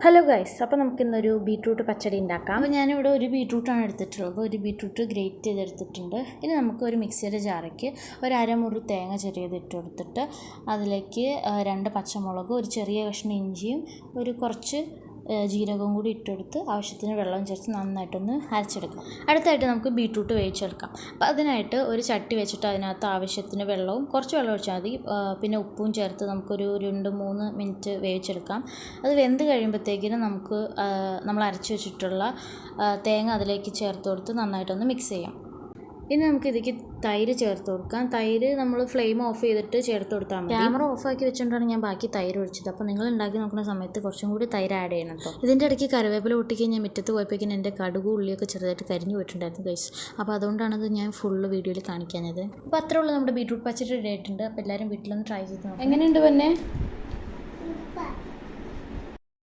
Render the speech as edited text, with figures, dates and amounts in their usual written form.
Hello guys, അപ്പോൾ നമുക്കിന്നൊരു beetroot പച്ചടി ഉണ്ടാക്കാം. അപ്പോൾ ഞാനിവിടെ ഒരു ബീട്രൂട്ടാണ് എടുത്തിട്ടുള്ളത്. അപ്പോൾ ഒരു ബീട്രൂട്ട് ഗ്രേറ്റ് ചെയ്തെടുത്തിട്ടുണ്ട്. ഇനി നമുക്ക് ഒരു മിക്സിയുടെ ജാറയ്ക്ക് ഒരു അരമുറി തേങ്ങ ചെറിയതിട്ട് കൊടുത്തിട്ട് അതിലേക്ക് 2 പച്ചമുളക്, ഒരു ചെറിയ കഷ്ണം ഇഞ്ചിയും ഒരു കുറച്ച് ജീരകവും കൂടി ഇട്ടെടുത്ത് ആവശ്യത്തിന് വെള്ളം ചേർത്ത് നന്നായിട്ടൊന്ന് അരച്ചെടുക്കാം. അടുത്തായിട്ട് നമുക്ക് ബീട്രൂട്ട് വേവിച്ചെടുക്കാം. അപ്പോൾ അതിനായിട്ട് ഒരു ചട്ടി വെച്ചിട്ട് അതിനകത്ത് ആവശ്യത്തിന് വെള്ളവും കുറച്ച് വെള്ളം ഒഴിച്ചാൽ മതി, പിന്നെ ഉപ്പും ചേർത്ത് നമുക്കൊരു 2-3 മിനിറ്റ് വേവിച്ചെടുക്കാം. അത് വെന്ത് കഴിയുമ്പോഴത്തേക്കിനും നമുക്ക് നമ്മൾ അരച്ച് വെച്ചിട്ടുള്ള തേങ്ങ അതിലേക്ക് ചേർത്ത് കൊടുത്ത് നന്നായിട്ടൊന്ന് മിക്സ് ചെയ്യാം. ഇനി നമുക്ക് ഇതിലേക്ക് തൈര് ചേർത്ത് കൊടുക്കാം. തൈര് നമ്മൾ ഫ്ലെയിം ഓഫ് ചെയ്തിട്ട് ചേർത്ത് കൊടുത്താൽ മതി. ക്യാമറ ഓഫാക്കി വെച്ചുകൊണ്ടാണ് ഞാൻ ബാക്കി തൈര് ഒഴിച്ചത്. അപ്പോൾ നിങ്ങൾ ഉണ്ടാക്കി നോക്കുന്ന സമയത്ത് കുറച്ചും കൂടി തൈര് ആഡ് ചെയ്യണം കേട്ടോ. ഇതിൻ്റെ ഇടയ്ക്ക് കറിവേപ്പില പൊട്ടിക്കാൻ ഞാൻ മുറ്റത്ത് പോയപ്പോഴേക്കും എൻ്റെ കടുക് ഉള്ളിയൊക്കെ ചെറുതായിട്ട് കരിഞ്ഞു പോയിട്ടുണ്ടായിരുന്നു ഗൈസ്. അപ്പോൾ അതുകൊണ്ടാണത് ഞാൻ ഫുള്ള് വീഡിയോയിൽ കാണിക്കാഞ്ഞത്. അപ്പോൾ അത്രേ ഉള്ളൂ, നമ്മുടെ ബീട്രൂട്ട് പച്ചടി റെഡി ആയിട്ടുണ്ട്. അപ്പോൾ എല്ലാവരും വീട്ടിലൊന്ന് ട്രൈ ചെയ്ത് നോക്കാം. എങ്ങനെയുണ്ട് പിന്നെ?